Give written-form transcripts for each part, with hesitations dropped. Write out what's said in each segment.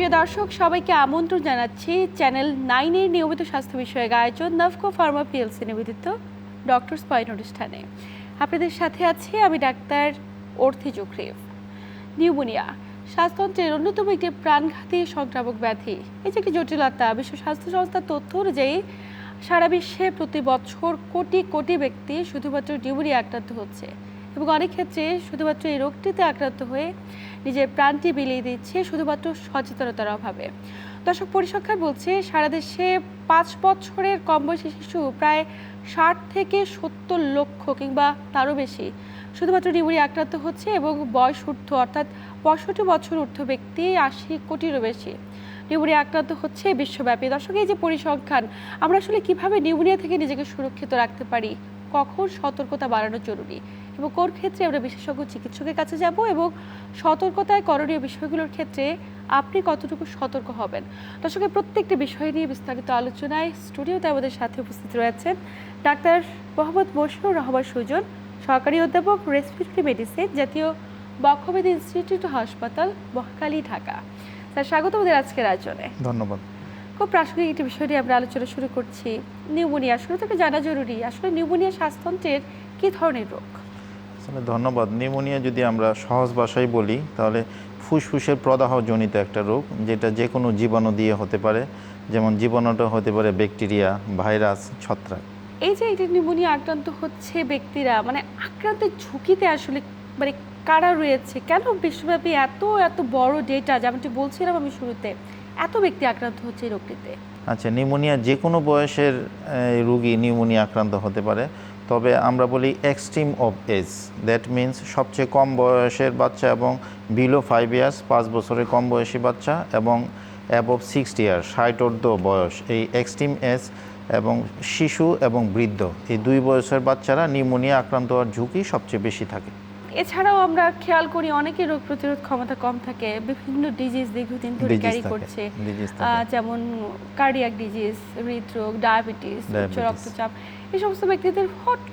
প্রিয় দর্শক, সবাইকে আমন্ত্রণ জানাচ্ছি চ্যানেল 9 এর নিয়মিত স্বাস্থ্য বিষয়ক আয়োজন নাভকো ফার্মা পিএলসি নিবেদিত ডক্টরস পয়েন্ট অনুষ্ঠানে। আপনাদের সাথে আছি আমি ডাক্তার অর্থি জুখরিফ। নিউমোনিয়া শ্বাসতন্ত্রের অন্যতম একটি প্রাণঘাতী সংক্রামক ব্যাধি। এই যে একটি জটিলতা। বিশ্ব স্বাস্থ্য সংস্থার তথ্য অনুযায়ী সারা বিশ্বে প্রতি বছর কোটি কোটি ব্যক্তি শুধুমাত্র নিউমোনিয়া আক্রান্ত হচ্ছে এবং অনেক ক্ষেত্রে শুধুমাত্র এই রোগটিতে আক্রান্ত হয়ে নিজের প্রাণটি বিলিয়ে দিচ্ছে শুধুমাত্র সচেতনতার অভাবে। দর্শক, পরিসংখ্যান বলছে সারা দেশে 5 বছরের কম বয়সী শিশু প্রায় 60 থেকে 70 লক্ষ কিংবা তারও বেশি শুধুমাত্র নিউমোনিয়া আক্রান্ত হচ্ছে এবং বয়স ঊর্ধ্ব অর্থাৎ 65 বছর ঊর্ধ্ব ব্যক্তি 80 কোটিরও বেশি নিউমোনিয়া আক্রান্ত হচ্ছে বিশ্বব্যাপী। দর্শক, এই যে পরিসংখ্যান, আমরা আসলে কিভাবে নিউমোনিয়া থেকে নিজেকে সুরক্ষিত রাখতে পারি, কখন সতর্কতা বাড়ানো জরুরি এবং কোন ক্ষেত্রে আমরা বিশেষজ্ঞ চিকিৎসকের কাছে যাব এবং সতর্কতায় করণীয় বিষয়গুলোর ক্ষেত্রে আপনি কতটুকু সতর্ক হবেন, দর্শকের প্রত্যেকটি বিষয় নিয়ে বিস্তারিত আলোচনায় স্টুডিওতে আমাদের সাথে উপস্থিত রয়েছেন ডাক্তার মোহাম্মদ মশিউর রহমান সুজন, সহকারী অধ্যাপক রেসপিরেটরি মেডিসিন, জাতীয় বক্ষব্যাধি ইনস্টিটিউট হাসপাতাল, মহাখালী, ঢাকা। স্যার, স্বাগত আমাদের আজকের আয়োজনে। ধন্যবাদ। খুব প্রাসঙ্গিক একটি বিষয় নিয়ে আমরা আলোচনা শুরু করছি। নিউমোনিয়া শুরু থেকে জানা জরুরি, আসলে নিউমোনিয়া শ্বাসতন্ত্রের কী ধরনের রোগ? আসলে ধন্যবাদ। নিউমোনিয়া যদি আমরা সহজ ভাষায় বলি তাহলে ফুসফুসের প্রদাহজনিত একটা রোগ, যেটা যে কোনো জীবাণু দিয়ে হতে পারে। যেমন জীবাণুটা হতে পারে ব্যাকটেরিয়া, ভাইরাস, ছত্রাক। এই যে এটি নিউমোনিয়া আক্রান্ত হচ্ছে ব্যক্তিরা, মানে আক্রান্তের ঝুঁকিতে আসলে মানে কারা রয়েছে, কেন বিশ্বব্যাপী এত এত বড় ডেটা, যেমনটি বলছিলাম আমি শুরুতে, এত ব্যক্তি আক্রান্ত হচ্ছে এই রোগটিতে? আচ্ছা, নিউমোনিয়া যে কোনো বয়সের রোগী নিউমোনিয়া আক্রান্ত হতে পারে, তবে আমরা বলি extreme of age, that means সবচেয়ে কম বয়সের বাচ্চা এবং বিলো 5 ইয়ার্স 5 বছরের কম বয়সী বাচ্চা এবং অ্যাবভ 60 ইয়ার 60 বয়স, এই এক্সট্রিম এজ এবং শিশু এবং বৃদ্ধ, এই দুই বয়সের বাচ্চারা নিউমোনিয়া আক্রান্ত হওয়ার ঝুঁকি সবচেয়ে বেশি থাকে। এছাড়াও আমরা খেয়াল করি অনেকের রোগ প্রতিরোধ ক্ষমতা কম থাকে, বিভিন্ন ডিজিজ দীর্ঘদিন ধরে ক্যারি করছে, যেমন কার্ডিয়াক ডিজিজ, হৃদরোগ, ডায়াবেটিস, উচ্চ রক্তচাপ। এই সমস্ত ব্যক্তিদের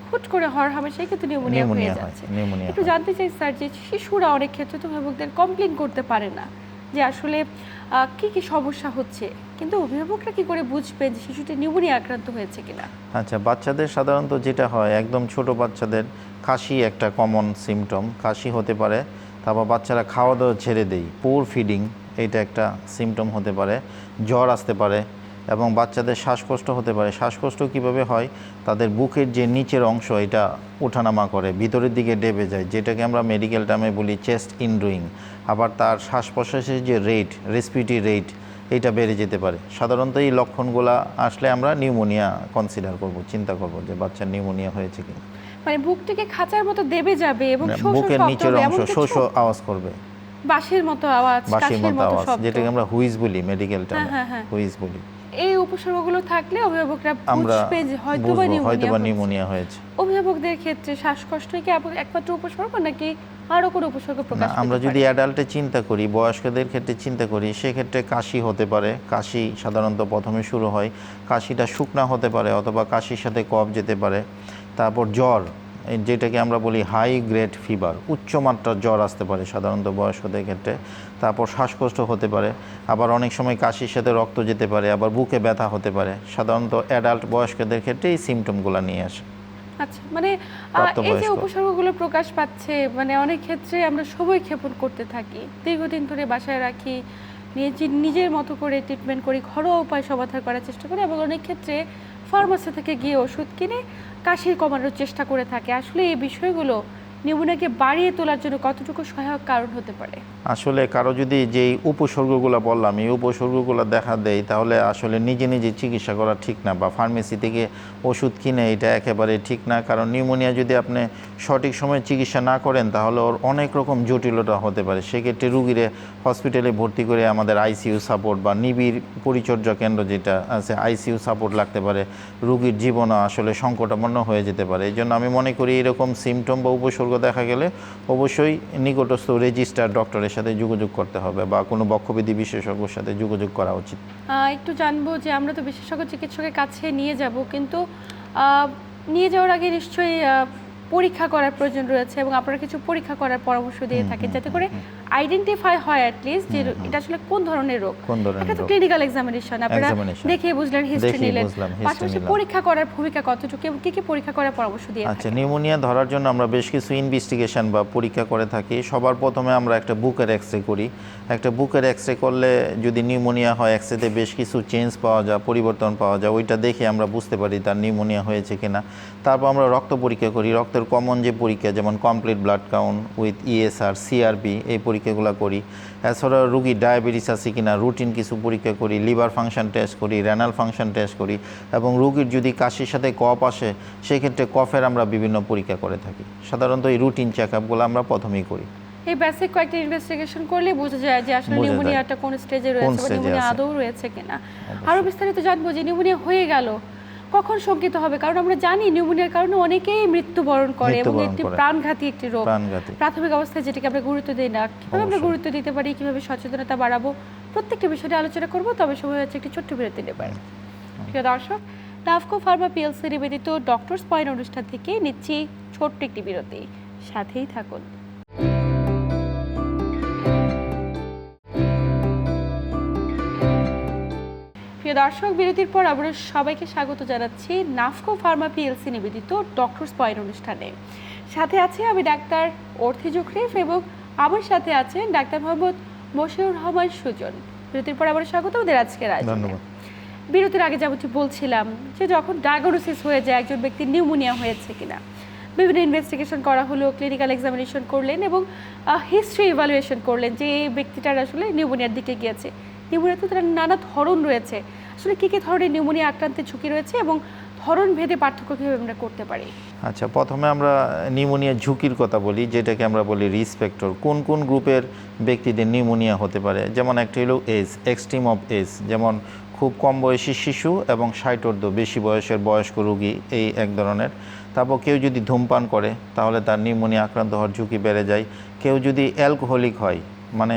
হুট করে হওয়ার হামেশাই কিন্তু নিউমোনিয়া হয়ে যাচ্ছে। একটু জানতে চাই স্যার, যে শিশুরা অনেক ক্ষেত্রে তো অভিভাবকদের কমপ্লেন করতে পারে না যে আসলে কি কি সমস্যা হচ্ছে, কিন্তু অভিভাবকরা কি করে বুঝবেন যে শিশুটি নিউমোনিয়া আক্রান্ত হয়েছে কিনা? আচ্ছা, বাচ্চাদের সাধারণত যেটা হয়, একদম ছোট বাচ্চাদের কাশি একটা কমন সিমটম, কাশি হতে পারে। তারপর বাচ্চারা খাওয়া দাওয়া ছেড়ে দেয়, পুর ফিডিং, এইটা একটা সিমটম হতে পারে। জ্বর আসতে পারে এবং বাচ্চাদের শ্বাসকষ্ট হতে পারে। শ্বাসকষ্ট কিভাবে হয়, তাদের বুকের যে নিচের অংশ এটা ওঠানামা করে, ভিতরের দিকে ডেবে যায়, যেটাকে আমরা মেডিকেল টার্মে বলি চেস্ট ইনড্রয়িং। আবার তার শ্বাস প্রশ্বাসের যে রেট, রেসপিরেটরি রেট, এইটা বেড়ে যেতে পারে। সাধারণত এই লক্ষণগুলো আসলে আমরা নিউমোনিয়া কনসিডার করব, চিন্তা করব যে বাচ্চার নিউমোনিয়া হয়েছে কিনা। মানে বুক থেকে খাঁচার মতো দেবে যাবে এবং বুকের নিচের অংশ শো শো আওয়াজ করবে, বাঁশির মতো আওয়াজ, বাঁশির মতো আওয়াজ, যেটাকে আমরা হুইজ বলি মেডিকেল টার্মে, হুইজ বলি। এই উপসর্গগুলো থাকলে অভিভাবকরা বুঝবে যে হয়তোবা নিউমোনিয়া হয়েছে। অভিভাবকদের ক্ষেত্রে শ্বাসকষ্টই কি একমাত্র উপসর্গ নাকি আরো কোনো উপসর্গ প্রকাশ পেতে পারে? আমরা যদি অ্যাডাল্টে চিন্তা করি, বয়স্কদের ক্ষেত্রে চিন্তা করি, সেক্ষেত্রে কাশি হতে পারে। কাশি সাধারণত প্রথমে শুরু হয়, কাশিটা শুকনা হতে পারে অথবা কাশির সাথে কফ যেতে পারে। তারপর জ্বর, যেটাকে আমরা বলি হাই গ্রেড ফিভার, উচ্চমাত্রার জ্বর আসতে পারে সাধারণত বয়স্কদের ক্ষেত্রে। তারপর শ্বাসকষ্ট হতে পারে, আবার অনেক সময় কাশির সাথে রক্ত যেতে পারে, আবার বুকে ব্যথা হতে পারে। সাধারণত অ্যাডাল্ট বয়স্কদের ক্ষেত্রে এই সিমটমগুলো নিয়ে আসে। আচ্ছা, মানে এই যে উপসর্গগুলো প্রকাশ পাচ্ছে, মানে অনেক ক্ষেত্রে আমরা সময় ক্ষেপণ করতে থাকি, দীর্ঘদিন ধরে বাসায় রাখি, নিজের মতো করে ট্রিটমেন্ট করি, ঘরোয়া উপায় সমাধান করার চেষ্টা করি এবং অনেক ক্ষেত্রে ফার্মাসি থেকে গিয়ে ওষুধ কিনে কাশি কমানোর চেষ্টা করে থাকে। আসলে এই বিষয়গুলো নিউমোনিয়াকে বাড়িয়ে তোলার জন্য কতটুকু সহায়ক কারণ হতে পারে? আসলে কারো যদি যেই উপসর্গগুলো বললাম, এই উপসর্গগুলো দেখা দেয়, তাহলে আসলে নিজে নিজে চিকিৎসা করা ঠিক না, বা ফার্মেসি থেকে ওষুধ কিনে এটা একেবারে ঠিক না। কারণ নিউমোনিয়া যদি আপনি সঠিক সময়ে চিকিৎসা না করেন তাহলে ওর অনেক রকম জটিলতা হতে পারে। সেক্ষেত্রে রুগীরে হসপিটালে ভর্তি করে আমাদের আইসিইউ সাপোর্ট বা নিবিড় পরিচর্যা কেন্দ্র যেটা আছে, আইসিইউ সাপোর্ট লাগতে পারে, রুগীর জীবনও আসলে সংকটাপন্ন হয়ে যেতে পারে। এই জন্য আমি মনে করি এরকম সিমটম বা উপসর্গ দেখা গেলে অবশ্যই নিকটস্থ রেজিস্টার ডক্টরের সাথে যোগাযোগ করতে হবে বা কোনো বক্ষব্যাধি বিশেষজ্ঞের সাথে যোগাযোগ করা উচিত। একটু জানবো যে আমরা তো বিশেষজ্ঞ চিকিৎসকের কাছে নিয়ে যাব, কিন্তু নিয়ে যাওয়ার আগে নিশ্চয়ই পরীক্ষা করার প্রয়োজন রয়েছে এবং আপনারা কিছু পরীক্ষা করার পরামর্শ দিয়ে থাকেন যাতে করে আইডেন্টিফাই হয় অ্যাটলিস্ট যে এটা আসলে কোন ধরনের রোগ। এটা তো ক্লিনিক্যাল এক্সামিনেশন, আপনারা দেখে বুঝলেন, হিস্ট্রি নিলেন, পাশাপাশি পরীক্ষা করার ভূমিকা কতটুকু এবং কি কি পরীক্ষা করার পরামর্শ দিয়ে থাকেন? আচ্ছা, নিউমোনিয়া ধরার জন্য আমরা বেশ কিছু ইনভেস্টিগেশন বা পরীক্ষা করে থাকি। সবার প্রথমে আমরা একটা বুকের এক্সরে করি। একটা বুকের এক্সরে করলে যদি নিউমোনিয়া হয়, এক্সরেতে বেশ কিছু চেঞ্জ পাওয়া যায়, পরিবর্তন পাওয়া যায়, ওইটা দেখে আমরা বুঝতে পারি তার নিউমোনিয়া হয়েছে কিনা। তারপর আমরা রক্ত পরীক্ষা করি। রক্তের কমন যে পরীক্ষা যেমন complete blood count with ESR, CRP, এই পরীক্ষাগুলো করি। এছাড়া রুগী ডায়াবেটিস আছে কিনা রুটিন কিছু পরীক্ষা করি, লিভার ফাংশন টেস্ট করি, রেনাল ফাংশন টেস্ট করি, এবং রুগীর যদি কাশির সাথে কফ আসে সেক্ষেত্রে কফের আমরা বিভিন্ন পরীক্ষা করে থাকি। সাধারণত এই রুটিন চেক আপগুলো আমরা প্রথমেই করি। এই বেসিক কয়েকটা ইনভেস্টিগেশন করলে বোঝা যায় যে আসলে নিউমোনিয়াটা কোন স্টেজে রয়েছে বা নিউমোনিয়া আদৌ রয়েছে কিনা। আরো বিস্তারিত জানবো যে নিউমোনিয়া হয়ে গেল কখন শঙ্কিত হবে, কারণ আমরা জানি নিউমোনিয়ার কারণে অনেকেই মৃত্যুবরণ করে এবং একটি প্রাণঘাতী একটি রোগ। প্রাথমিক অবস্থায় যেটাকে আমরা গুরুত্ব দিই না, কিভাবে আমরা গুরুত্ব দিতে পারি, কিভাবে সচেতনতা বাড়াবো, প্রত্যেকটা বিষয়ে আলোচনা করব। তবে সময় হচ্ছে একটি ছোট্ট বিরতি নেবার। প্রিয় দর্শক, নাফকো ফার্মা পিএলসি নিবেদিত ডক্টরস পয়েন্ট অনুষ্ঠান থেকে নিচ্ছি ছোট্ট একটি বিরতি, সাথেই থাকুন। প্রিয় দর্শক, বিরতির পর আমরা সবাইকে স্বাগত জানাচ্ছি নাফকো ফার্মা পিএলসি নিবেদিত ডক্টরস পয়েন্ট অনুষ্ঠানে। সাথে আছে আমি ডাক্তার অর্থি জুখরিফ এবং আমার সাথে আছেন ডাক্তার মোহাম্মদ মশিউর রহমান সুজন। বিরতির পর আবার স্বাগত ওদের আজকের আয়োজনে। বিরতির আগে যেমনটি বলছিলাম যে যখন ডায়াগনোসিস হয়ে যায় একজন ব্যক্তির নিউমোনিয়া হয়েছে কিনা, বিভিন্ন ইনভেস্টিগেশন করা হলো, ক্লিনিক্যাল এক্সামিনেশন করলেন এবং হিস্ট্রি ইভ্যালুয়েশন করলেন যে এই ব্যক্তিটার আসলে নিউমোনিয়ার দিকে গিয়েছে। নিউমোনিয়া তো তার নানা ধরন রয়েছে, আসলে কী কী ধরনের নিউমোনিয়া আক্রান্তের ঝুঁকি রয়েছে এবং ধরন ভেদে পার্থক্য কীভাবে আমরা করতে পারি? আচ্ছা, প্রথমে আমরা নিউমোনিয়া ঝুঁকির কথা বলি, যেটাকে আমরা বলি রিস্ক ফ্যাক্টর। কোন কোন গ্রুপের ব্যক্তিদের নিউমোনিয়া হতে পারে, যেমন একটা হলো এজ, এক্সট্রিম অফ এজ, যেমন খুব কম বয়সী শিশু এবং 60 বেশি বয়সের বয়স্ক রোগী, এই এক ধরনের। তারপর কেউ যদি ধূমপান করে তাহলে তার নিউমোনিয়া আক্রান্ত হওয়ার ঝুঁকি বেড়ে যায়। কেউ যদি অ্যালকোহলিক হয়, মানে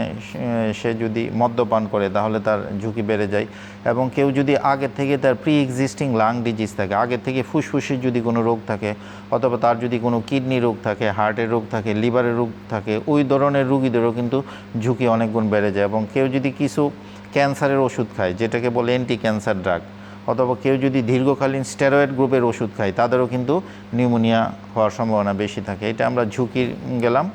সে যদি মদ্যপান করে তাহলে তার ঝুঁকি বেড়ে যায়। এবং কেউ যদি আগে থেকে তার প্রি এক্সিস্টিং লাং ডিজিজ থাকে, আগে থেকে ফুসফুসের যদি কোনো রোগ থাকে, অথবা তার যদি কোনো কিডনি রোগ থাকে, হার্টের রোগ থাকে, লিভারের রোগ থাকে, ওই ধরনের রোগীদেরও কিন্তু ঝুঁকি অনেক গুণ বেড়ে যায়। এবং কেউ যদি কিছু ক্যান্সারের ওষুধ খায়, যেটাকে বলে অ্যান্টি ক্যান্সার ড্রাগ, অথবা কেউ যদি দীর্ঘকালীন স্টেরয়েড গ্রুপের ওষুধ খায়, তাদেরও কিন্তু নিউমোনিয়া হওয়ার সম্ভাবনা বেশি থাকে। এটা আমরা ঝুঁকি গেলাম।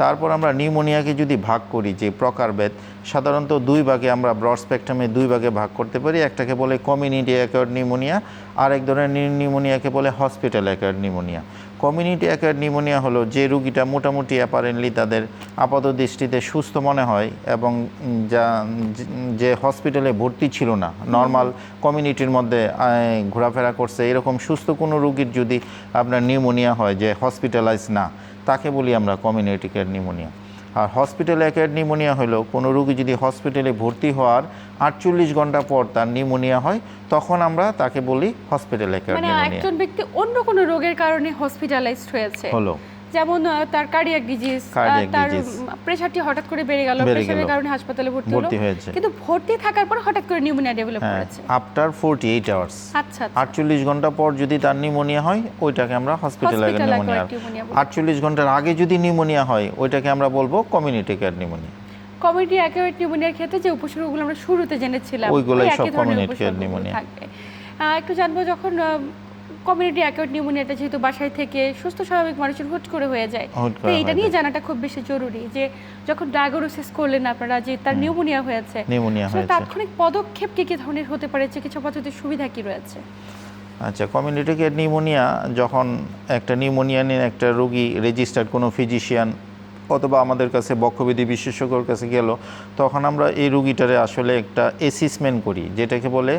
তারপর আমরা নিউমোনিয়াকে যদি ভাগ করি যে প্রকারভেদ, সাধারণত দুই ভাগে আমরা ব্রড স্পেকট্রামে দুই ভাগে ভাগ করতে পারি। একটাকে বলে কমিউনিটি অ্যাকোয়ার্ড নিউমোনিয়া, আর এক ধরনের নিউমোনিয়াকে বলে hospital acquired pneumonia. Community acquired pneumonia হলো যে রুগীটা মোটামুটি অ্যাপারেন্টলি তাদের আপাত দৃষ্টিতে সুস্থ মনে হয় এবং যে হসপিটালে ভর্তি ছিল না, নর্মাল কমিউনিটির মধ্যে ঘোরাফেরা করছে, এরকম সুস্থ কোনো রুগীর যদি আপনার নিউমোনিয়া হয় যে হসপিটালাইজ না, তাকে বলি আমরা কমিউনিটি অ্যাকোয়ার্ড নিউমোনিয়া। আর হসপিটাল অ্যাকোয়ার্ড নিউমোনিয়া হলো কোনো রোগী যদি হসপিটালে ভর্তি হওয়ার 48 ঘন্টা পর তার নিউমোনিয়া হয়, তখন আমরা তাকে বলি হসপিটাল অ্যাকোয়ার্ড নিউমোনিয়া। মানে একজন ব্যক্তি অন্য কোনো রোগের কারণে হসপিটালাইজড হয়েছে হলো, যেমন তার কার্ডিয়াক ডিজিজ, তার প্রেসারটি হঠাৎ করে বেড়ে গেল, প্রেসারের কারণে হাসপাতালে ভর্তি হয়েছে, কিন্তু ভর্তি থাকার পর হঠাৎ করে নিউমোনিয়া ডেভেলপ করেছে আফটার 48 আওয়ার্স। আচ্ছা, 48 ঘন্টা পর যদি তার নিউমোনিয়া হয়, ওইটাকে আমরা হসপিটাল অ্যাকোয়ার্ড নিউমোনিয়া। 48 ঘন্টার আগে যদি নিউমোনিয়া হয়, ওইটাকে আমরা বলবো community acquired pneumonia. Community acquired নিউমোনিয়ার ক্ষেত্রে যে উপসর্গগুলো আমরা শুরুতে জেনেছিলাম, ওইগুলোই সব কমিউনিটি অ্যাকোয়ার্ড নিউমোনিয়া। একটু জানবো, যখন কমিউনিটি অ্যাকোয়ার্ড নিউমোনিয়াটা যেহেতু বাসায় থেকে সুস্থ স্বাভাবিক মানুষের হুট করে হয়ে যায়, তো এটা নিয়ে জানাটা খুব বেশি জরুরি যে যখন ডায়াগনোসিস করলেন আপনারা যে তার নিউমোনিয়া হয়েছে, তাৎক্ষণিক পদক্ষেপ কি কি ধরনের হতে পারে, চিকিৎসা পদ্ধতির সুবিধা কি রয়েছে? আচ্ছা, কমিউনিটি অ্যাকোয়ার্ড নিউমোনিয়া, যখন একটা নিউমোনিয়া নিয়ে একটা রোগী রেজিস্টার্ড কোনো ফিজিশিয়ান অথবা আমাদের কাছে বক্ষবিধি বিশেষজ্ঞর কাছে গেল, তখন আমরা এই রুগীটারে আসলে একটা অ্যাসেসমেন্ট করি, যেটাকে বলে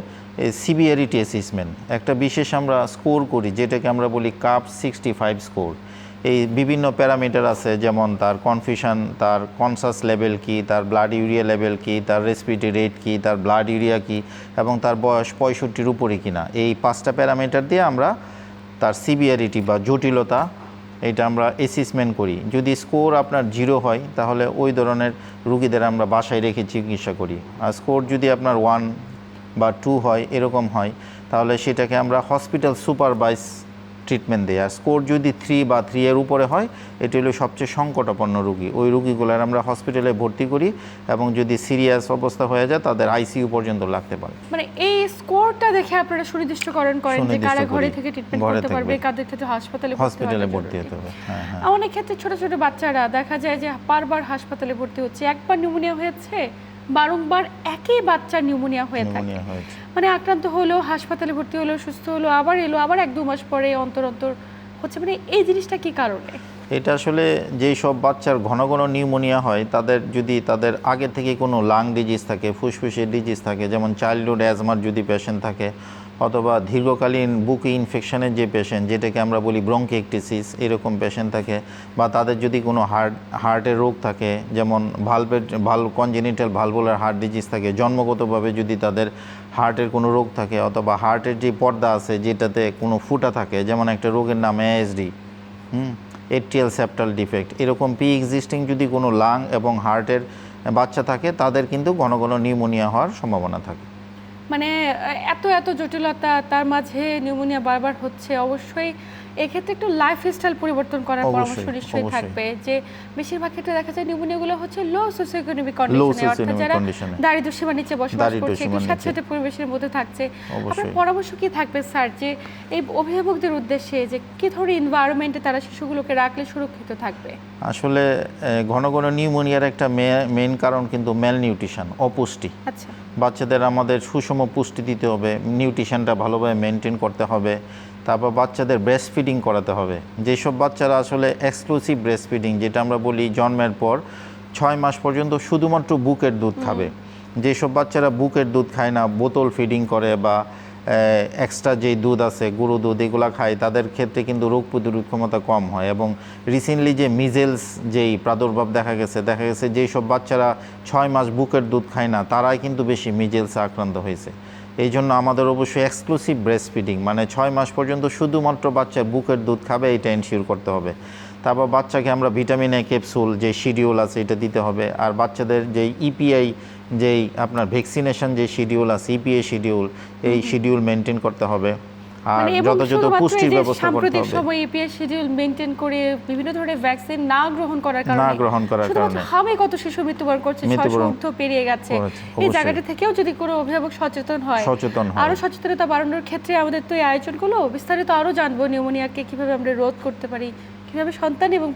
সিভিয়ারিটি অ্যাসেসমেন্ট। একটা বিশেষ আমরা স্কোর করি, যেটাকে আমরা বলি কাপ 65 স্কোর। এই বিভিন্ন প্যারামিটার আছে, যেমন তার কনফিউশন, তার কনসাস লেভেল কি, তার ব্লাড ইউরিয়া লেভেল কি, তার রেসপিরেটরি রেট কি, তার ব্লাড ইউরিয়া কি, এবং তার বয়স 65-র উপরে কিনা। এই 5টা প্যারামিটার দিয়ে আমরা তার সিভিয়ারিটি বা জটিলতা এটা আমরা অ্যাসেসমেন্ট করি। যদি স্কোর আপনার 0 হয়, তাহলে ওই ধরনের রুগীদের আমরা বাসায় রেখে চিকিৎসা করি। আর স্কোর যদি আপনার 1 বা 2 হয়, এরকম হয়, তাহলে সেটাকে আমরা হসপিটাল সুপারভাইজ ট্রিটমেন্ট দেয়। আর স্কোর যদি 3 বা 3 এর উপরে হয়, এটি হলো সবচেয়ে সংকটাপন্ন রোগী। ওই রোগীগুলোর আমরা হসপিটালে ভর্তি করি এবং যদি সিরিয়াস অবস্থা হয়ে যায় তাদের আইসিইউ পর্যন্ত লাগতে পারে। মানে এই স্কোরটা দেখে আপনারা সুনির্দিষ্টকরণ করেন যে কারা ঘরে থেকে ট্রিটমেন্ট করতে পারবে, কাদের ক্ষেত্রে হাসপাতালে ভর্তি হতে হবে। অনেক ক্ষেত্রে ছোট ছোট বাচ্চারা দেখা যায় যে বারবার হাসপাতালে ভর্তি হচ্ছে, একবার নিউমোনিয়া হয়েছে, বারংবার একই বাচ্চার নিউমোনিয়া হয়ে থাকে, মানে আক্রান্ত হলো, হাসপাতালে ভর্তি হলো, সুস্থ হলো, আবার এলো, আবার 1-2 মাস পরে অন্তর অন্তর হচ্ছে। মানে এই জিনিসটা কি কারণে? এটা আসলে যেই সব বাচ্চার ঘন ঘন নিউমোনিয়া হয়, তাদের আগে থেকে কোনো লাং ডিজিজ থাকে, ফুসফুসের ডিজিজ থাকে, যেমন চাইল্ডহুড অ্যাজমার যদি পেশেন্ট থাকে, অথবা দীর্ঘকালীন বুকে ইনফেকশনের যে পেশেন্ট, যেটাকে আমরা বলি ব্রঙ্কিয়েক্টিসিস, এরকম পেশেন্ট থাকে, বা তাদের যদি কোনো হার্টের রোগ থাকে, যেমন কনজেনিটাল ভালভুলার হার্ট ডিজিজ থাকে, জন্মগতভাবে যদি তাদের হার্টের কোনো রোগ থাকে, অথবা হার্টের যে পর্দা আছে যেটাতে কোনো ফুটা থাকে, যেমন একটা রোগের নাম এএসডি, এট্রিয়াল সেপ্টাল ডিফেক্ট, এরকম এক্সিস্টিং যদি কোনো লাং এবং হার্টের বাচ্চা থাকে, তাদের কিন্তু ঘন ঘন নিউমোনিয়া হওয়ার সম্ভাবনা থাকে। মানে এত এত জটিলতা, তার মাঝে নিউমোনিয়া বারবার হচ্ছে, অবশ্যই এক্ষেত্রে একটু লাইফস্টাইল পরিবর্তন করার পরামর্শ নিশ্চয়ই থাকবে। যে বেশিরভাগ ক্ষেত্রে দেখা যায় নিউমোনিয়াগুলো হচ্ছে লো সোসিওইকোনমিক কন্ডিশনে, অর্থাৎ যারা দারিদ্র্য সীমার নিচে বসবাস করছে, একটু স্যাঁতসেঁতে পরিবেশের মধ্যে থাকছে। আপনার পরামর্শ কি থাকবে স্যার, যে এই অভিভাবকদের উদ্দেশ্যে যে কি ধরনের এনভায়রনমেন্টে তারা শিশুগুলোকে রাখলে সুরক্ষিত থাকবে? আসলে ঘন ঘন নিউমোনিয়ার একটা মেইন কারণ কিন্তু ম্যালনিউট্রিশন, অপুষ্টি। আচ্ছা, বাচ্চাদের আমাদের সুষম পুষ্টি দিতে হবে, নিউট্রিশনটা ভালোভাবে মেনটেন করতে হবে, তারপর বাচ্চাদের ব্রেস্ট ফিডিং করাতে হবে। যেসব বাচ্চারা আসলে এক্সক্লুসিভ ব্রেস্ট ফিডিং, যেটা আমরা বলি জন্মের পর 6 মাস পর্যন্ত শুধুমাত্র বুকের দুধ খাবে, যেসব বাচ্চারা বুকের দুধ খায় না, বোতল ফিডিং করে বা এক্সট্রা যেই দুধ আছে, গুঁড়ো দুধ, এগুলো খায়, তাদের ক্ষেত্রে কিন্তু রোগ প্রতিরোধ ক্ষমতা কম হয়। এবং রিসেন্টলি যে মিজেলস যেই প্রাদুর্ভাব দেখা গেছে যেই সব বাচ্চারা 6 মাস বুকের দুধ খায় না, তারাই কিন্তু বেশি মিজেলসে আক্রান্ত হয়েছে। এই জন্য আমাদের অবশ্যই এক্সক্লুসিভ ব্রেস্ট ফিডিং, মানে 6 মাস পর্যন্ত শুধুমাত্র বাচ্চা বুকের দুধ খাবে, এটা এনশিওর করতে হবে। তারপর বাচ্চাকে আমরা ভিটামিন এ ক্যাপসুল যে শিডিউল আছে এটা দিতে হবে। আর বাচ্চাদের যেই ইপিআই, যেই আপনার ভ্যাকসিনেশন যে শিডিউল আছে, ইপিআই শিডিউল, এই শিডিউল মেনটেন করতে হবে। আর যথাযথ পুষ্টির ব্যবস্থা করতে হবে। সময় ইপিআই শিডিউল মেনটেন করে বিভিন্ন ধরনের ভ্যাকসিন না গ্রহণ করার কারণে হামে কত শিশু মৃত্যুবরণ করছে, 600 পেরিয়ে গেছে। এই জায়গাটা থেকেও যদি কোনো অভিভাবক সচেতন হয়, আরো সচেতনতা বাড়ানোর ক্ষেত্রে আমাদের তো এই আয়োজনগুলো বিস্তারিত আরো জানবো, নিউমোনিয়াকে কিভাবে আমরা রোধ করতে পারি, কিভাবে সন্তান এবং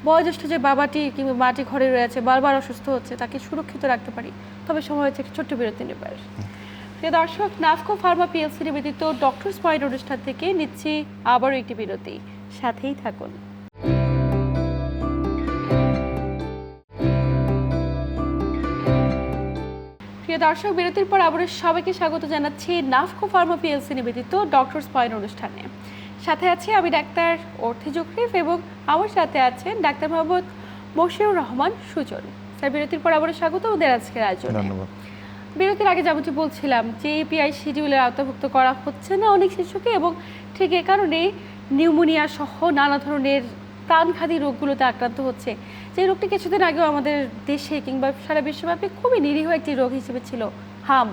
বয়োজ্যেষ্ঠ যে বাবাটি কিংবা মাটি ঘরে রয়েছে বারবার অসুস্থ হচ্ছে, তাকে সুরক্ষিত রাখতে পারি। তবে সময় হচ্ছে একটি ছোট্ট বিরতি নেবার। প্রিয় দর্শক, নাফকো ফার্মা পিএলসি নিবেদিত ডক্টরস পয়েন্ট অনুষ্ঠান থেকে নিচ্ছি আবারও একটি বিরতি, সাথেই থাকুন। প্রিয় দর্শক, বিরতির পর আবারও সবাইকে স্বাগত জানাচ্ছি নাফকো ফার্মা পিএলসি নিবেদিত ডক্টরস পয়েন্ট অনুষ্ঠানে। সাথে আছি আমি ডাক্তার অর্থি জকরিফ এবং আমার সাথে আছেন ডাক্তার মোহাম্মদ মশিউর রহমান সুজন। স্যার, বিরতির পর আবারও স্বাগত আমাদের আজকের আয়োজনে। ধন্যবাদ। বিরতির আগে যেমনটি বলছিলাম যে এপিআই শিডিউলের আওতাভুক্ত করা হচ্ছে না অনেক শিশুকে, এবং ঠিক এ কারণে নিউমোনিয়া সহ নানা ধরনের প্রাণঘাতী রোগগুলোতে আক্রান্ত হচ্ছে। যে রোগটি কিছুদিন আগেও আমাদের দেশে কিংবা সারা বিশ্বব্যাপী খুবই নিরীহ একটি রোগ হিসেবে ছিল, হাম।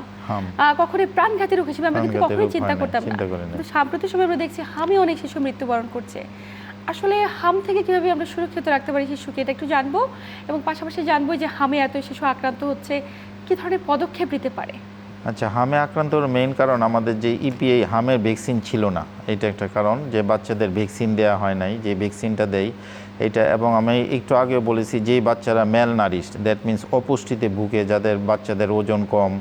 কখনোই প্রাণঘাতী রোগ হিসেবে আমরা কিন্তু কখনোই চিন্তা করতাম না, কিন্তু সাম্প্রতিক সময় আমরা দেখছি হামে অনেক শিশু মৃত্যুবরণ করছে। আসলে হাম থেকে কিভাবে আমরা সুরক্ষিত রাখতে পারি শিশুকে, এটা একটু জানবো, এবং পাশাপাশি জানবো যে হামে এত শিশু আক্রান্ত হচ্ছে, কি ধরনের পদক্ষেপ নিতে পারে। আচ্ছা, হামে আক্রান্তর মেইন কারণ আমাদের যে ইপিআই হামের ভ্যাকসিন ছিল না, এটা একটা কারণ, যে বাচ্চাদের ভ্যাকসিন দেওয়া হয় নাই, যে ভ্যাকসিনটা দেয় এটা। এবং আমি একটু আগেও বলেছি, যেই বাচ্চারা ম্যালনারিশড, দ্যাট মিন্স অপুষ্টিতে ভুগে, যাদের বাচ্চাদের ওজন কম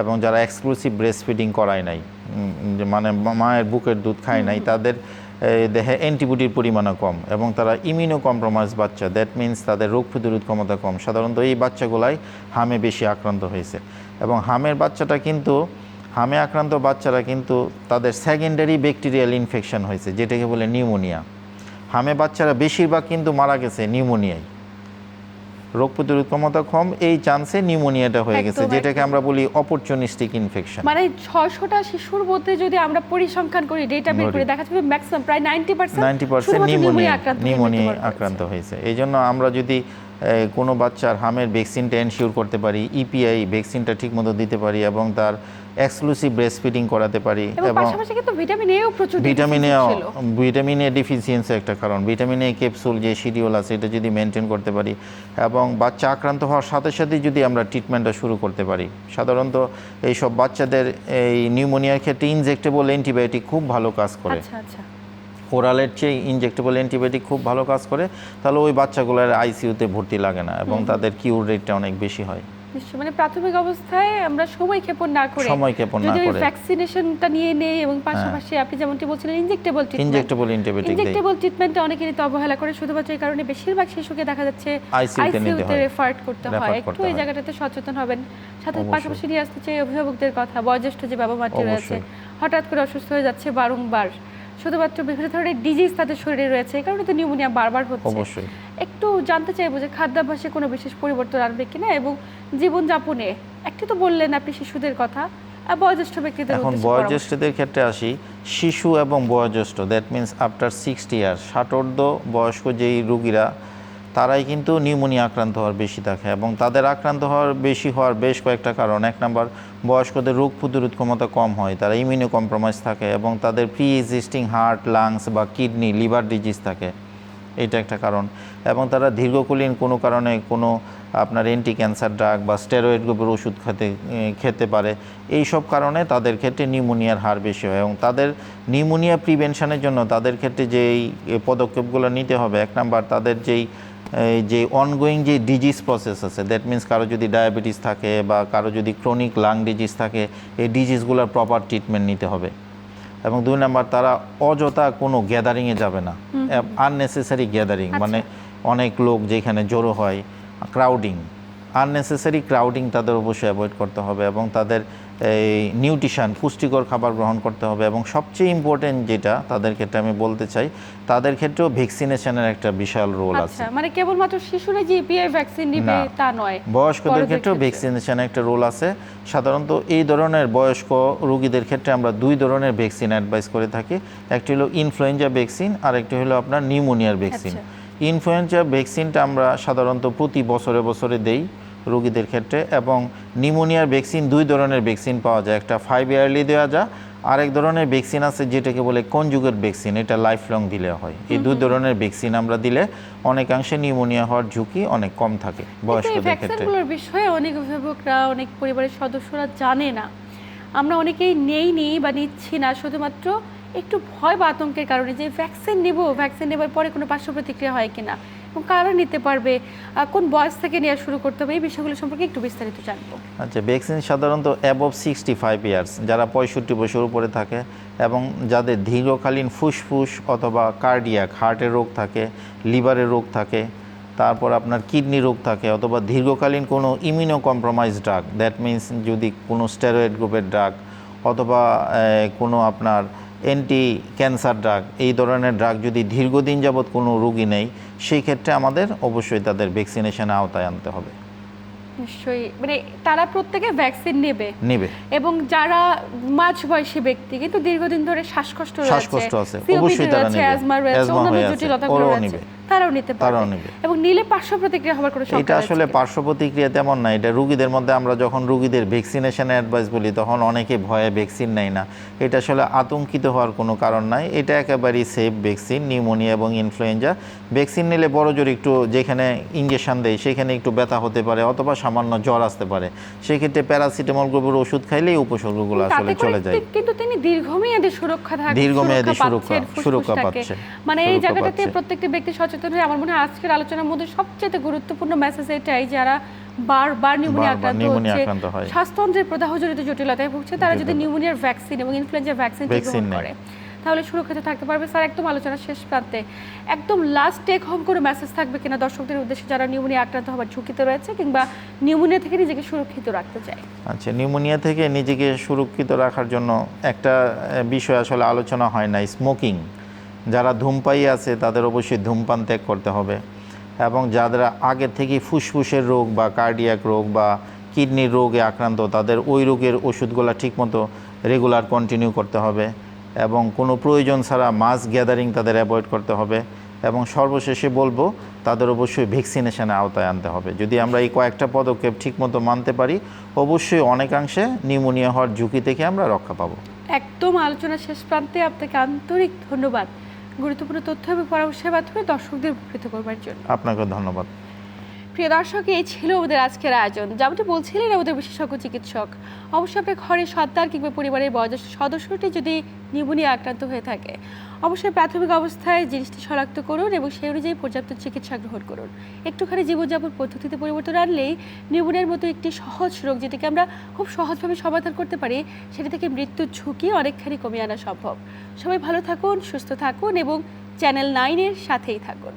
এবং যারা এক্সক্লুসিভ ব্রেস্ট ফিডিং করায় নাই, মানে মায়ের বুকের দুধ খায় নাই, তাদের দেহে অ্যান্টিবডির পরিমাণও কম এবং তারা ইমিউনো কম্প্রোমাইজ বাচ্চা, দ্যাট মিন্স তাদের রোগ প্রতিরোধ ক্ষমতা কম। সাধারণত এই বাচ্চাগুলাই হামে বেশি আক্রান্ত হয়েছে। এবং হামের হামে আক্রান্ত বাচ্চারা কিন্তু তাদের সেকেন্ডারি ব্যাকটেরিয়াল ইনফেকশন হয়েছে, যেটাকে বলে নিউমোনিয়া। হামে বাচ্চারা বেশিরভাগ কিন্তু মারা গেছে নিউমোনিয়ায়, রোগ প্রতিরোধ ক্ষমতা কম, এই চান্সে নিউমোনিয়াটা হয়ে গেছে, যেটাকে আমরা বলি অপরচুনিস্টিক ইনফেকশন। মানে 600টা শিশুর মধ্যে যদি আমরা পরিসংখ্যান করি, ডেটা বের করে দেখা যাবে ম্যাক্সিমাম প্রায় 90% নিউমোনিয়া আক্রান্ত হয়েছে। এই জন্য আমরা যদি কোনো বাচ্চার হামের ভ্যাকসিনটা এনশিওর করতে পারি, ইপিআই ভ্যাকসিনটা ঠিকমতো দিতে পারি এবং তার এক্সক্লুসিভ ব্রেস্ট ফিডিং করাতে পারি। এবং পাশাপাশি কিন্তু ভিটামিন এও প্রচুর ভিটামিন এ ডিফিসিয়েন্সি একটা কারণ। ভিটামিন এ ক্যাপসুল যে শিডিউল আছে এটা যদি মেনটেন করতে পারি এবং বাচ্চা আক্রান্ত হওয়ার সাথে সাথেই যদি আমরা ট্রিটমেন্টটা শুরু করতে পারি, সাধারণত এইসব বাচ্চাদের এই নিউমোনিয়ার ক্ষেত্রে ইনজেক্টেবল অ্যান্টিবায়োটিক খুব ভালো কাজ করে। ওরালের চেয়ে ইনজেক্টেবল অ্যান্টিবায়োটিক খুব ভালো কাজ করে, তাহলে ওই বাচ্চাগুলোর আইসিইউতে ভর্তি লাগে না এবং তাদের কিউর রেটটা অনেক বেশি হয়। মানে প্রাথমিক অবস্থায় আমরা সময় ক্ষেপণ না করে যদি ভ্যাকসিনেশনটা নিয়ে নেই এবং পাশাপাশি আপনি যেমনটি বলছিলেন ইনজেক্টেবল ট্রিটমেন্টটা অনেকে নিতে অবহেলা করে, শুধুমাত্র এই কারণে বেশিরভাগ শিশুকে দেখা যাচ্ছে আইসিইউতে রেফার করতে হয়। একটু এই জায়গাটাতে সচেতন হবেন। সাথে পাশাপাশি নিয়ে আসতে চাই অভিভাবকদের কথা, বয়োজ্যেষ্ঠ যে বাবা-মাটি রয়েছে হঠাৎ করে অসুস্থ হয়ে যাচ্ছে বারংবার, শুধুমাত্র বিভিন্ন ধরনের ডিজিজ তাদের শরীরে রয়েছে, এই কারণে তো নিউমোনিয়া বারবার হচ্ছে। একটু জানতে চাইবো যে খাদ্যাভ্যাসে কোনো বিশেষ পরিবর্তন আনবে কিনা এবং জীবনযাপনে, একটু তো বললেন আপনি শিশুদের কথা, বয়োজ্যেষ্ঠ ব্যক্তিদের। এখন বয়োজ্যেষ্ঠদের ক্ষেত্রে আসি। শিশু এবং বয়োজ্যেষ্ঠ, দ্যাট মিনস আফটার 60 ইয়ার, 60 বয়স্ক যেই রোগীরা তারাই কিন্তু নিউমোনিয়া আক্রান্ত হওয়ার বেশি থাকে এবং তাদের আক্রান্ত হওয়ার বেশি হওয়ার বেশ কয়েকটা কারণ। এক নম্বর, বয়স্কদের রোগ প্রতিরোধ ক্ষমতা কম হয়, তারা ইমিউনো কম্প্রোমাইজ থাকে এবং তাদের প্রি এক্সিস্টিং হার্ট, লাংস বা কিডনি, লিভার ডিজিজ থাকে, এটা একটা কারণ। এবং তারা দীর্ঘকালীন কোনো কারণে কোনো আপনার অ্যান্টি ক্যান্সার ড্রাগ বা স্টেরয়েড গ্রুপের ওষুধ খেতে পারে। এই সব কারণে তাদের ক্ষেত্রে নিউমোনিয়ার হার বেশি হয় এবং তাদের নিউমোনিয়া প্রিভেনশনের জন্য তাদের ক্ষেত্রে যেই পদক্ষেপগুলো নিতে হবে, এক নাম্বার, তাদের যে অনগোয়িং যে ডিজিজ প্রসেস আছে, দ্যাট মিনস কারো যদি ডায়াবেটিস থাকে বা কারো যদি ক্রনিক লাং ডিজিজ থাকে, এই ডিজিজগুলোর প্রপার ট্রিটমেন্ট নিতে হবে। এবং 2 নাম্বার, তারা অযথা কোনো গ্যাদারিংয়ে যাবে না, আননেসেসারি গ্যাদারিং, মানে অনেক লোক যেখানে জড়ো হয়, ক্রাউডিং, আননেসেসারি ক্রাউডিং তাদের অবশ্যই অ্যাভয়েড করতে হবে এবং তাদের এই নিউট্রিশন, পুষ্টিকর খাবার গ্রহণ করতে হবে। এবং সবচেয়ে ইম্পর্টেন্ট যেটা তাদের ক্ষেত্রে আমি বলতে চাই, তাদের ক্ষেত্রেও ভ্যাকসিনেশনের একটা বিশাল রোল আছে। মানে কেবলমাত্র শিশুরা যে ইপিআই ভ্যাকসিন নেবে তা নয়, বয়স্কদের ক্ষেত্রেও ভ্যাকসিনেশনের একটা রোল আছে। সাধারণত এই ধরনের বয়স্ক রোগীদের ক্ষেত্রে আমরা 2 ধরনের ভ্যাকসিন অ্যাডভাইস করে থাকি। একটি হলো ইনফ্লুয়েঞ্জা ভ্যাকসিন আর একটি হলো আপনার নিউমোনিয়ার ভ্যাকসিন। ইনফ্লুয়েঞ্জা ভ্যাকসিনটা আমরা সাধারণত প্রতি বছরে দেই রোগীদের ক্ষেত্রে এবং নিউমোনিয়ার ভ্যাকসিন 2 ধরনের ভ্যাকসিন পাওয়া যায়, একটা 5 ইয়ারলি দেওয়া যায়, আরেক ধরনের ভ্যাকসিন আছে যেটাকে বলে কনজুগেট ভ্যাকসিন, এটা লাইফ লং দিলে হয়। এই 2 ধরনের ভ্যাকসিন আমরা দিলে অনেকাংশে নিউমোনিয়া হওয়ার ঝুঁকি অনেক কম থাকে বয়স্কদের ক্ষেত্রে। ভ্যাকসিনগুলোর বিষয়ে অনেক অভিভাবকরা, অনেক পরিবারের সদস্যরা জানে না, আমরা অনেকেই নেই বা নিচ্ছি না শুধুমাত্র একটু ভয় বা আতঙ্কের কারণে, যে ভ্যাকসিন নেবার পরে কোনো পার্শ্ব প্রতিক্রিয়া হয় কিনা এবং কারা নিতে পারবে, কোন বয়স থেকে নেওয়া শুরু করতে হবে, এই বিষয়গুলো সম্পর্কে একটু বিস্তারিত জানবো। আচ্ছা, ভ্যাকসিন সাধারণত অ্যাবভ 65 ইয়ার্স, যারা 65 বছর উপরে থাকে এবং যাদের দীর্ঘকালীন ফুসফুস অথবা কার্ডিয়াক, হার্টের রোগ থাকে, লিভারের রোগ থাকে, তারপর আপনার কিডনি রোগ থাকে, অথবা দীর্ঘকালীন কোনো immuno compromise drug, that means যদি কোনো স্টেরয়েড গ্রুপের ড্রাগ অথবা কোনো আপনার অ্যান্টি ক্যান্সার ড্রাগ, এই ধরনের ড্রাগ যদি দীর্ঘদিন যাবৎ কোনো রোগী নেই, সেই ক্ষেত্রে আমাদের অবশ্যই তাদের ভ্যাকসিনেশনের আওতায় আনতে হবে। নিশ্চয়ই, মানে তারা প্রত্যেকে ভ্যাকসিন নেবে এবং যারা মাঝবয়সী ব্যক্তি কিন্তু দীর্ঘদিন ধরে শ্বাসকষ্ট আছে, অবশ্যই তারা নেবে, অ্যাজমা রয়েছে, অন্যান্য জটিলতাগুলো রয়েছে, তারাও নিতে পারবে এবং নিলে পার্শ্ব প্রতিক্রিয়া হওয়ার কোনো সম্ভাবনা। এটা আসলে পার্শ্ব প্রতিক্রিয়া তেমন না, এটা রোগীদের মধ্যে আমরা যখন রোগীদের ভ্যাকসিনেশন অ্যাডভাইস বলি তখন অনেকে ভয়ে ভ্যাকসিন নেয় না। এটা আসলে আতঙ্কিত হওয়ার কোনো কারণ নাই, এটা একেবারেই সেফ ভ্যাকসিন। নিউমোনিয়া এবং ইনফ্লুয়েঞ্জা ভ্যাকসিন নিলে বড়জোর একটু যেখানে ইনজেকশন দেয় সেখানে একটু ব্যথা হতে পারে অথবা সামান্য জ্বর আসতে পারে, সেক্ষেত্রে প্যারাসিটামল গ্রুপের ওষুধ খাইলেই উপসর্গগুলো আসলে চলে যায়। কিন্তু তিনি দীর্ঘমেয়াদী সুরক্ষা পাচ্ছে। মানে এই জায়গাটাতে প্রত্যেকটি ব্যক্তি সচেতন হয়ে, আমার মনে হয় আজকের আলোচনার মধ্যে সবচেয়ে গুরুত্বপূর্ণ মেসেজ এটাই, যারা বারবার নিউমোনিয়া আক্রান্ত হচ্ছে, শ্বাসতন্ত্রের প্রদাহজনিত জটিলতায় ভুগছে, তারা যদি নিউমোনিয়ার ভ্যাকসিন এবং ইনফ্লুয়েঞ্জা ভ্যাকসিন গ্রহণ করে তাহলে সুরক্ষিত থাকতে পারবে। স্যার, একদম আলোচনার শেষ প্রান্তে একদম লাস্ট টেক হোম করে মেসেজ থাকবে কিনা দর্শকদের উদ্দেশ্যে যারা নিউমোনিয়া আক্রান্ত হওয়ার ঝুঁকিতে রয়েছে কিংবা নিউমোনিয়া থেকে নিজেকে সুরক্ষিত রাখতে চায়? আচ্ছা, নিউমোনিয়া থেকে নিজেকে সুরক্ষিত রাখার জন্য একটা বিষয় আসলে আলোচনা হয় না, স্মোকিং। যারা ধূমপায়ী আছে তাদের অবশ্যই ধূমপান ত্যাগ করতে হবে এবং যারা আগে থেকে ফুসফুসের রোগ বা কার্ডিয়াক রোগ বা কিডনির রোগে আক্রান্ত, তাদের ওই রোগের ওষুধগুলো ঠিকমতো রেগুলার কন্টিনিউ করতে হবে এবং কোনো প্রয়োজন ছাড়া মাস গ্যাদারিং তাদের অ্যাভয়েড করতে হবে এবং সর্বশেষে বলবো তাদের অবশ্যই ভ্যাকসিনেশনের আওতায় আনতে হবে। যদি আমরা এই কয়েকটা পদক্ষেপ ঠিকমতো মানতে পারি, অবশ্যই অনেকাংশে নিউমোনিয়া হওয়ার ঝুঁকি থেকে আমরা রক্ষা পাবো। একদম আলোচনার শেষ প্রান্তে আপনাকে আন্তরিক ধন্যবাদ গুরুত্বপূর্ণ তথ্য এবং পরামর্শের মাধ্যমে দর্শকদের উপকৃত করবার জন্য। আপনাকে ধন্যবাদ। প্রিয় দর্শক, এই ছিল আমাদের আজকের আয়োজন। যেমনটি বলছিলেন আমাদের বিশেষজ্ঞ চিকিৎসক, অবশ্যই আপনার ঘরের সন্তান কিংবা পরিবারের বয়োজ্যেষ্ঠ সদস্যটি যদি নিউমোনিয়া আক্রান্ত হয়ে থাকে, অবশ্যই প্রাথমিক অবস্থায় জিনিসটি শনাক্ত করুন এবং সেই অনুযায়ী পর্যাপ্ত চিকিৎসা গ্রহণ করুন। একটুখানি জীবনযাপন পদ্ধতিতে পরিবর্তন আনলেই নিউমোনিয়ার মতো একটি সহজ রোগ, যেটাকে আমরা খুব সহজভাবে সমাধান করতে পারি, সেটা থেকে মৃত্যুর ঝুঁকি অনেকখানি কমিয়ে আনা সম্ভব। সবাই ভালো থাকুন, সুস্থ থাকুন এবং চ্যানেল 9-এর সাথেই থাকুন।